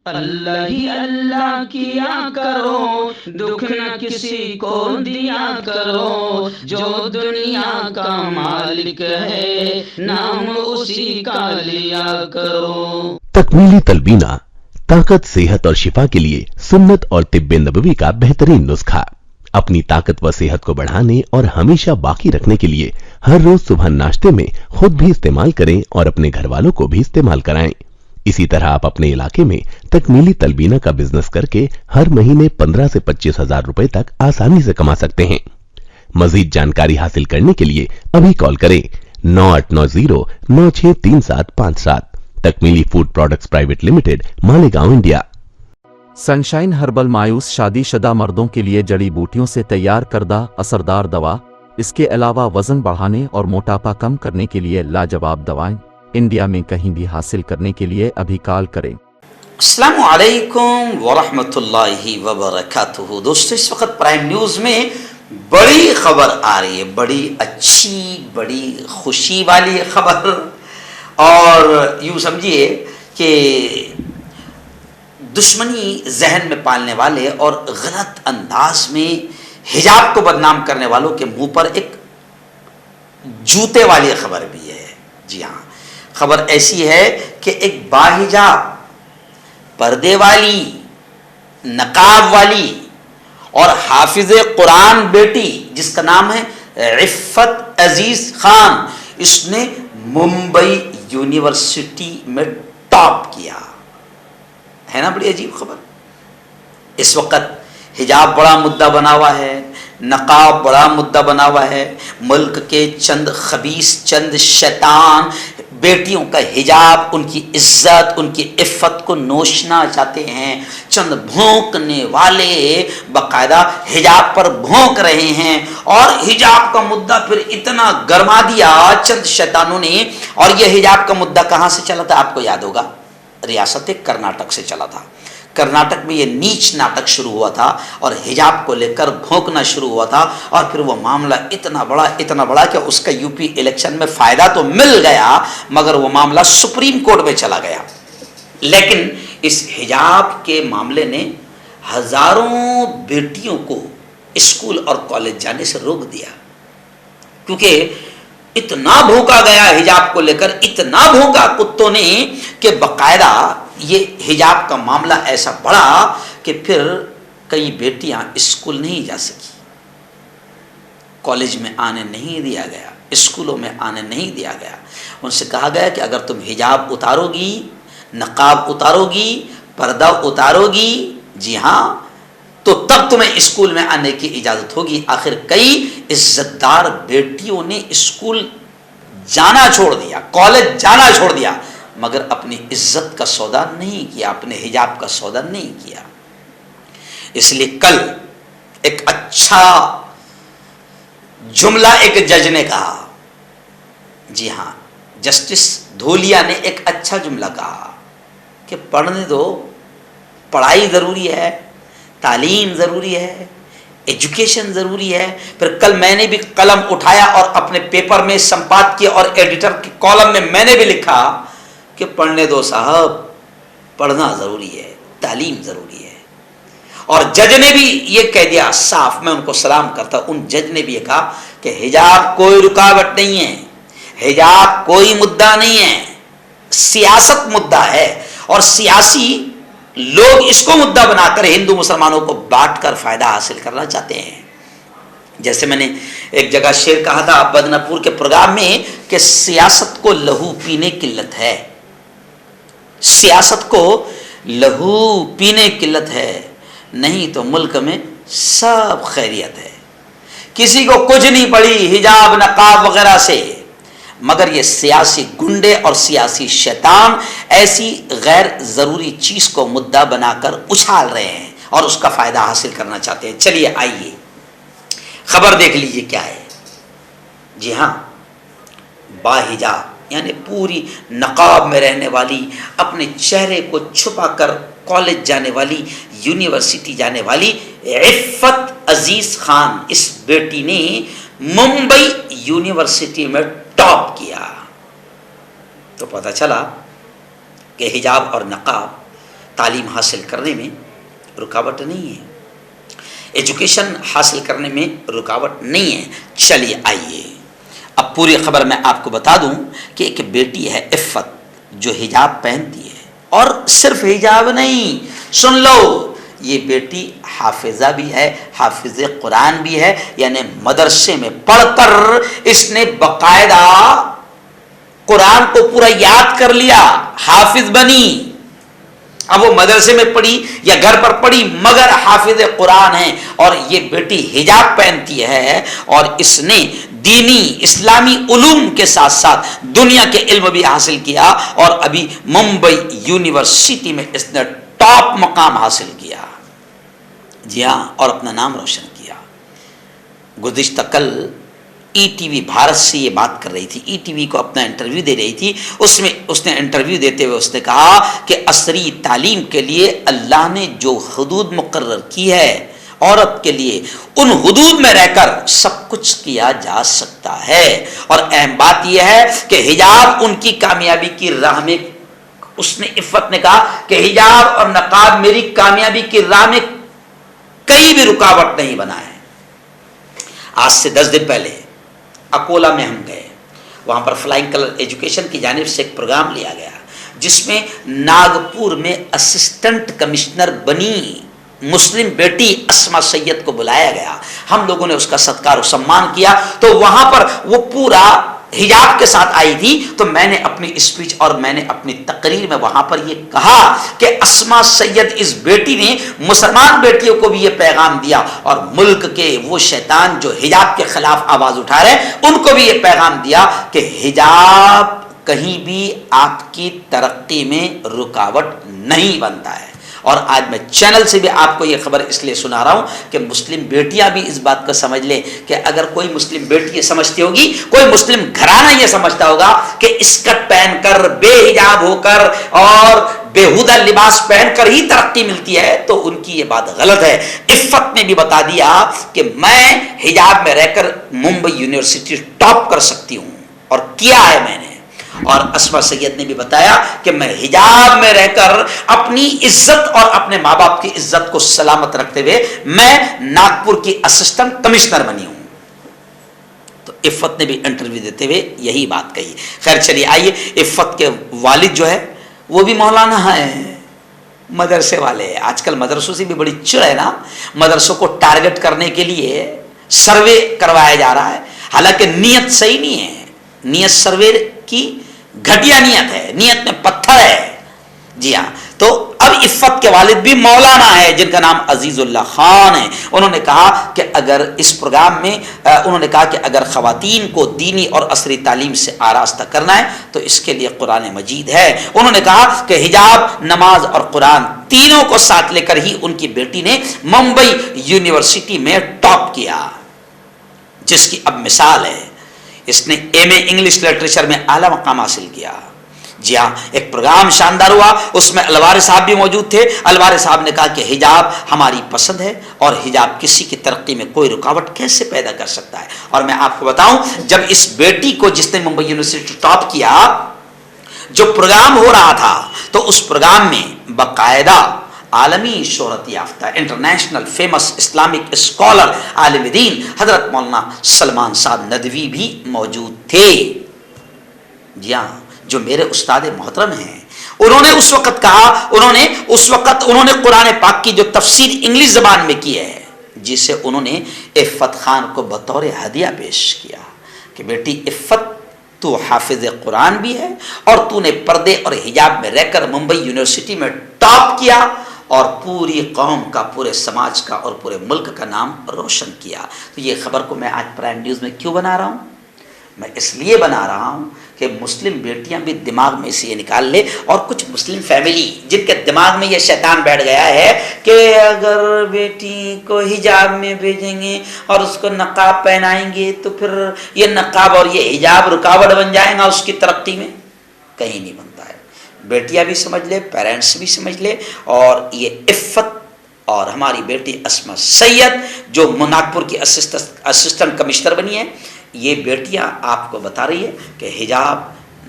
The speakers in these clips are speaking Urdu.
اللہ ہی اللہ کیا کرو، دکھ نہ کسی کو دیا کرو، جو دنیا کا مالک ہے نام اسی کا لیا کرو۔ تکمیلی تلبینہ طاقت، صحت اور شفا کے لیے سنت اور طب نبوی کا بہترین نسخہ۔ اپنی طاقت و صحت کو بڑھانے اور ہمیشہ باقی رکھنے کے لیے ہر روز صبح ناشتے میں خود بھی استعمال کریں اور اپنے گھر والوں کو بھی استعمال کرائیں۔ اسی طرح آپ اپنے علاقے میں تکمیلی تلبینہ کا بزنس کر کے ہر مہینے 15 سے 25 ہزار روپے تک آسانی سے کما سکتے ہیں۔ مزید جانکاری حاصل کرنے کے لیے ابھی کال کریں 9890963757۔ Takmeeli food products private limited, Malegaon, India. Sunshine herbal مایوس شادی شدہ مردوں کے لیے جڑی بوٹیوں سے تیار کردہ اثردار دوا۔ اس کے علاوہ وزن بڑھانے اور موٹاپا کم کرنے کے لیے لاجواب دوائیں انڈیا میں کہیں بھی حاصل کرنے کے لیے ابھی کال کریں۔ السلام علیکم ورحمۃ اللہ وبرکاتہ۔ دوستو، اس وقت پرائم نیوز میں بڑی خبر آ رہی ہے، بڑی اچھی، بڑی خوشی والی خبر، اور یوں سمجھیے کہ دشمنی ذہن میں پالنے والے اور غلط انداز میں حجاب کو بدنام کرنے والوں کے منہ پر ایک جوتے والی خبر بھی ہے۔ جی ہاں، خبر ایسی ہے کہ ایک باحجاب، پردے والی، نقاب والی اور حافظ قرآن بیٹی جس کا نام ہے عفت عزیز خان، اس نے ممبئی یونیورسٹی میں ٹاپ کیا ہے نا۔ بڑی عجیب خبر۔ اس وقت حجاب بڑا مدعا بنا ہوا ہے، نقاب بڑا مدعا بنا ہوا ہے۔ ملک کے چند خبیث، چند شیطان بیٹیوں کا حجاب، ان کی عزت، ان کی عفت کو نوچنا چاہتے ہیں۔ چند بھونکنے والے باقاعدہ حجاب پر بھونک رہے ہیں، اور حجاب کا مدعا پھر اتنا گرما دیا چند شیطانوں نے۔ اور یہ حجاب کا مدعا کہاں سے چلا تھا؟ آپ کو یاد ہوگا، ریاست کرناٹک سے چلا تھا۔ کرناٹک میں یہ نیچ ناٹک شروع ہوا تھا اور حجاب کو لے کر بھونکنا شروع ہوا تھا، اور پھر وہ معاملہ اتنا بڑا کہ اس کا یو پی الیکشن میں فائدہ تو مل گیا، مگر وہ معاملہ سپریم کورٹ میں چلا گیا۔ لیکن اس حجاب کے معاملے نے ہزاروں بیٹیوں کو اسکول اور کالج جانے سے روک دیا، کیونکہ اتنا بھونکا گیا حجاب کو لے کر، اتنا بھونکا کتوں نے کہ باقاعدہ یہ حجاب کا معاملہ ایسا بڑا کہ پھر کئی بیٹیاں اسکول نہیں جا سکی، کالج میں آنے نہیں دیا گیا، اسکولوں میں آنے نہیں دیا گیا۔ ان سے کہا گیا کہ اگر تم حجاب اتارو گی، نقاب اتارو گی، پردہ اتارو گی، جی ہاں، تو تب تمہیں اسکول میں آنے کی اجازت ہوگی۔ آخر کئی عزت دار بیٹیوں نے اسکول جانا چھوڑ دیا، کالج جانا چھوڑ دیا، مگر اپنی عزت کا سودا نہیں کیا، اپنے حجاب کا سودا نہیں کیا۔ اس لیے کل ایک اچھا جملہ ایک جج نے کہا، جی ہاں، جسٹس دھولیا نے ایک اچھا جملہ کہا کہ پڑھنے دو، پڑھائی ضروری ہے، تعلیم ضروری ہے، ایجوکیشن ضروری ہے۔ پھر کل میں نے بھی قلم اٹھایا اور اپنے پیپر میں سمپادکیہ اور ایڈیٹر کے کالم میں میں نے بھی لکھا کہ پڑھنے دو صاحب، پڑھنا ضروری ہے، تعلیم ضروری ہے۔ اور جج نے بھی یہ کہہ دیا صاف، میں ان کو سلام کرتا ہوں، ان جج نے بھی یہ کہا کہ حجاب کوئی رکاوٹ نہیں ہے، حجاب کوئی مدعا نہیں ہے، سیاست مدعا ہے، اور سیاسی لوگ اس کو مدعا بنا کر ہندو مسلمانوں کو بانٹ کر فائدہ حاصل کرنا چاہتے ہیں۔ جیسے میں نے ایک جگہ شعر کہا تھا بدنہ پور کے پروگرام میں کہ سیاست کو لہو پینے قلت ہے، سیاست کو لہو پینے قلت ہے، نہیں تو ملک میں سب خیریت ہے۔ کسی کو کچھ نہیں پڑی حجاب نقاب وغیرہ سے، مگر یہ سیاسی گنڈے اور سیاسی شیطان ایسی غیر ضروری چیز کو مدعا بنا کر اچھال رہے ہیں اور اس کا فائدہ حاصل کرنا چاہتے ہیں۔ چلیے آئیے خبر دیکھ لیجیے کیا ہے۔ جی ہاں، باحجاب یعنی پوری نقاب میں رہنے والی، اپنے چہرے کو چھپا کر کالج جانے والی، یونیورسٹی جانے والی عفت عزیز خان، اس بیٹی نے ممبئی یونیورسٹی میں ٹاپ کیا۔ تو پتہ چلا کہ حجاب اور نقاب تعلیم حاصل کرنے میں رکاوٹ نہیں ہے، ایجوکیشن حاصل کرنے میں رکاوٹ نہیں ہے۔ چلیے آئیے اب پوری خبر میں آپ کو بتا دوں کہ ایک بیٹی ہے عفت جو حجاب پہنتی ہے، اور صرف حجاب نہیں، سن لو، یہ بیٹی حافظہ بھی ہے، حافظ قرآن بھی ہے، یعنی مدرسے میں پڑھ کر اس نے باقاعدہ قرآن کو پورا یاد کر لیا، حافظ بنی۔ اب وہ مدرسے میں پڑھی یا گھر پر پڑھی مگر حافظ قرآن ہے، اور یہ بیٹی حجاب پہنتی ہے، اور اس نے دینی اسلامی علوم کے ساتھ ساتھ دنیا کے علم بھی حاصل کیا، اور ابھی ممبئی یونیورسٹی میں اس نے ٹاپ مقام حاصل کیا، جی ہاں، اور اپنا نام روشن کیا۔ گزشتہ کل ای ٹی وی بھارت سے یہ بات کر رہی تھی، ای ٹی وی کو اپنا انٹرویو دے رہی تھی، اس میں اس نے انٹرویو دیتے ہوئے اس نے کہا کہ عصری تعلیم کے لیے اللہ نے جو حدود مقرر کی ہے عورت کے لیے، ان حدود میں رہ کر سب کچھ کیا جا سکتا ہے، اور اہم بات یہ ہے کہ حجاب ان کی کامیابی کی راہ میں، اس نے عفت نے کہا کہ حجاب اور نقاب میری کامیابی کی راہ میں کئی بھی رکاوٹ نہیں بنا ہے۔ آج سے 10 دن پہلے اکولا میں ہم گئے، وہاں پر فلائنگ کلر ایجوکیشن کی جانب سے ایک پروگرام لیا گیا جس میں ناگپور میں اسسٹنٹ کمشنر بنی مسلم بیٹی اسما سید کو بلایا گیا، ہم لوگوں نے اس کا ستکار و سمان کیا، تو وہاں پر وہ پورا حجاب کے ساتھ آئی تھی، تو میں نے اپنی اسپیچ اور میں نے اپنی تقریر میں وہاں پر یہ کہا کہ اسما سید اس بیٹی نے مسلمان بیٹیوں کو بھی یہ پیغام دیا، اور ملک کے وہ شیطان جو حجاب کے خلاف آواز اٹھا رہے ہیں ان کو بھی یہ پیغام دیا کہ حجاب کہیں بھی آپ کی ترقی میں رکاوٹ نہیں بنتا ہے۔ اور آج میں چینل سے بھی آپ کو یہ خبر اس لیے سنا رہا ہوں کہ مسلم بیٹیاں بھی اس بات کو سمجھ لیں کہ اگر کوئی مسلم بیٹی یہ سمجھتی ہوگی، کوئی مسلم گھرانہ یہ سمجھتا ہوگا کہ اسکرٹ پہن کر بے حجاب ہو کر اور بےہودہ لباس پہن کر ہی ترقی ملتی ہے، تو ان کی یہ بات غلط ہے۔ عفت نے بھی بتا دیا کہ میں حجاب میں رہ کر ممبئی یونیورسٹی ٹاپ کر سکتی ہوں، اور کیا ہے میں نے، اور اسما سید نے بھی بتایا کہ میں حجاب میں رہ کر اپنی عزت اور اپنے ماں باپ کی عزت کو سلامت رکھتے ہوئے میں ناگپور کی اسسٹنٹ کمشنر بنی ہوں۔ تو عفت نے بھی انٹرویو دیتے ہوئے یہی بات کہی۔ خیر چلیے آئیے، عفت کے والد جو ہے وہ بھی مولانا ہیں، مدرسے والے۔ آج کل مدرسوں سے بھی بڑی چڑ ہے نا، مدرسوں کو ٹارگٹ کرنے کے لیے سروے کروایا جا رہا ہے، حالانکہ نیت صحیح نہیں ہے، نیت سروے کی گھٹیا نیت ہے، نیت میں پتھر ہے، جی ہاں۔ تو اب عفت کے والد بھی مولانا ہے جن کا نام عزیز اللہ خان ہے، انہوں نے کہا کہ اگر اس پروگرام میں انہوں نے کہا کہ اگر خواتین کو دینی اور عصری تعلیم سے آراستہ کرنا ہے تو اس کے لیے قرآن مجید ہے۔ انہوں نے کہا کہ حجاب، نماز اور قرآن تینوں کو ساتھ لے کر ہی ان کی بیٹی نے ممبئی یونیورسٹی میں ٹاپ کیا، جس کی اب مثال ہے، اس نے ایم اے انگلش لٹریچر میں اعلیٰ مقام حاصل کیا۔ جی ہاں، ایک پروگرام شاندار ہوا، اس میں الوارے صاحب بھی موجود تھے۔ الوارے صاحب نے کہا کہ حجاب ہماری پسند ہے، اور حجاب کسی کی ترقی میں کوئی رکاوٹ کیسے پیدا کر سکتا ہے۔ اور میں آپ کو بتاؤں، جب اس بیٹی کو جس نے ممبئی یونیورسٹی ٹاپ کیا، جو پروگرام ہو رہا تھا تو اس پروگرام میں باقاعدہ عالمی شہرت یافتہ انٹرنیشنل فیمس اسلامک اسکالر عالم دین حضرت مولانا سلمان صاحب ندوی بھی موجود تھے، جی ہاں، جو میرے استاد محترم ہیں۔ انہوں نے اس وقت کہا، انہوں نے قرآن پاک کی جو تفسیر انگلش زبان میں کی ہے، جسے انہوں نے عفت خان کو بطور ہدیہ پیش کیا کہ بیٹی عفت، تو حافظ قرآن بھی ہے، اور تو نے پردے اور حجاب میں رہ کر ممبئی یونیورسٹی میں ٹاپ کیا، اور پوری قوم کا، پورے سماج کا اور پورے ملک کا نام روشن کیا۔ تو یہ خبر کو میں آج پرائم نیوز میں کیوں بنا رہا ہوں؟ میں اس لیے بنا رہا ہوں کہ مسلم بیٹیاں بھی دماغ میں سے یہ نکال لے، اور کچھ مسلم فیملی جن کے دماغ میں یہ شیطان بیٹھ گیا ہے کہ اگر بیٹی کو حجاب میں بھیجیں گے اور اس کو نقاب پہنائیں گے تو پھر یہ نقاب اور یہ حجاب رکاوٹ بن جائے گا اس کی ترقی میں، کہیں نہیں بنتا ہے۔ بیٹیاں بھی سمجھ لے، پیرنٹس بھی سمجھ لے، اور یہ عفت اور ہماری بیٹی اسما سید جو ناگپور کی اسسٹنٹ کمشنر بنی ہے، یہ بیٹیاں آپ کو بتا رہی ہے کہ حجاب،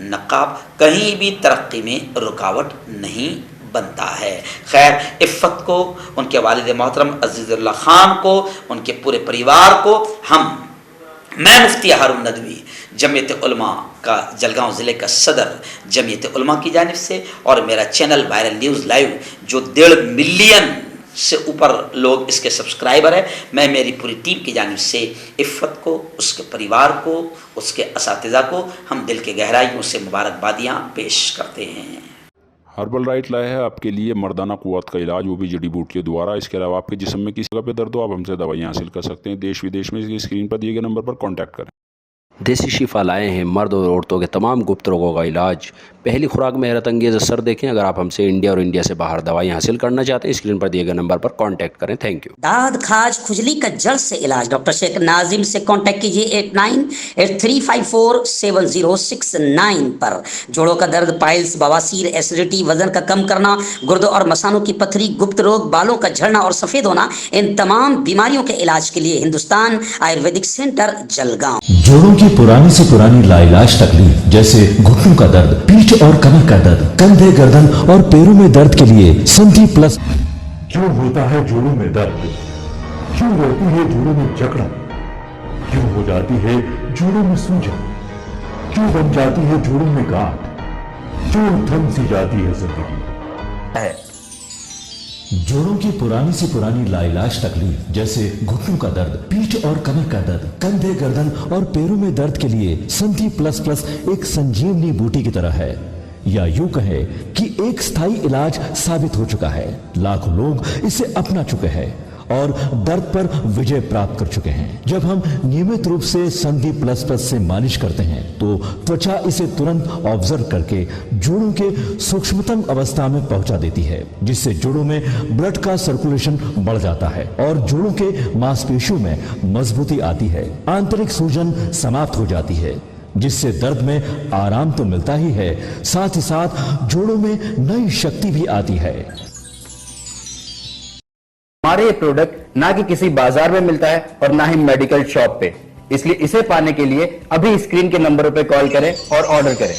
نقاب کہیں بھی ترقی میں رکاوٹ نہیں بنتا ہے۔ خیر، عفت کو، ان کے والد محترم عزیز اللہ خان کو، ان کے پورے پریوار کو میں مفتی ہارون ندوی جمعیت علماء کا جلگاؤں ضلع کا صدر جمعیت علماء کی جانب سے، اور میرا چینل وائرل نیوز لائیو جو 1.5 ملین سے اوپر لوگ اس کے سبسکرائبر ہیں، میں میری پوری ٹیم کی جانب سے عفت کو، اس کے پریوار کو، اس کے اساتذہ کو ہم دل کے گہرائیوں سے مبارکبادیاں پیش کرتے ہیں۔ ہربل رائٹ لائے ہے آپ کے لیے مردانہ قوت کا علاج، وہ بھی جڑی بوٹیوں دوارا۔ اس کے علاوہ آپ کے جسم میں کسی جگہ پہ درد ہو، آپ ہم سے دوائیاں حاصل کر سکتے ہیں۔ دیش ودیش میں اسکرین پر دیے گئے نمبر پر کانٹیکٹ کریں۔ دیسی شفا لائے ہیں مرد اور عورتوں کے تمام گپت روگوں کا علاج۔ پہلی خوراک میں حیرت انگیز اثر دیکھیں۔ اگر آپ ہم سے انڈیا اور انڈیا سے باہر دوائیاں حاصل کرنا چاہتے ہیں، اسکرین پر دیے گئے نمبر پر کانٹیکٹ کریں۔ Thank you. داد کھاج کھجلی کا جڑ سے علاج ڈاکٹر شیخ ناظم سے کانٹیکٹ کیجیے 8983547069 پر۔ جوڑوں کا درد، پائلس، بواسیر، ایسیڈیٹی، وزن کا کم کرنا، گردوں اور مثانوں کی پتھری، گپت روگ، بالوں کا جھڑنا اور سفید ہونا، ان تمام بیماریوں کے علاج کے لیے ہندوستان آیورویدک سینٹر جلگاؤں۔ جوڑوں کی پرانی سے پرانی لاعلاج تکلیف جیسے گھٹنوں کا درد، پیٹھ اور کمر کا درد، کندھے، گردن اور پیروں میں درد کے لیے سندھی پلس۔ کیوں ہوتا ہے جوڑوں میں درد؟ کیوں رہتی ہے جوڑوں میں جکڑن؟ کیوں ہو جاتی ہے جوڑوں میں سوجن؟ کیوں بن جاتی ہے جوڑوں میں گاٹھ؟ کیوں تھم سی جاتی ہے زندگی؟ جوڑوں کی پرانی سے پرانی لاعلاج تکلیف جیسے گھٹنوں کا درد، پیٹھ اور کمر کا درد، کندھے، گردن اور پیروں میں درد کے لیے سندھی پلس پلس ایک سنجیونی بوٹی کی طرح ہے، یا یوں کہے کہ ایک استھائی علاج ثابت ہو چکا ہے۔ لاکھوں لوگ اسے اپنا چکے ہیں اور درد پر وجے پراپت کر چکے ہیں۔ جب ہم نیمت روپ سے سندھی پلس پلس سے مالش کرتے ہیں تو توچا اسے ترنت آبزرو کر کے جوڑوں کے سوکشمتم اوستھا میں پہنچا دیتی ہے، جس سے جوڑوں میں بلڈ کا سرکولیشن بڑھ جاتا ہے اور جوڑوں کے ماس پیشیوں میں مضبوطی آتی ہے، آنترک سوجن سماپت ہو جاتی ہے، جس سے درد میں آرام تو ملتا ہی ہے، ساتھ ہی ساتھ جوڑوں میں نئی شکتی بھی آتی ہے۔ ہمارے یہ پروڈکٹ نہ کہ کسی بازار میں ملتا ہے اور نہ ہی میڈیکل شاپ پہ، اس لیے اسے پانے کے لیے ابھی اسکرین کے نمبروں پہ کال کریں اور آرڈر کریں۔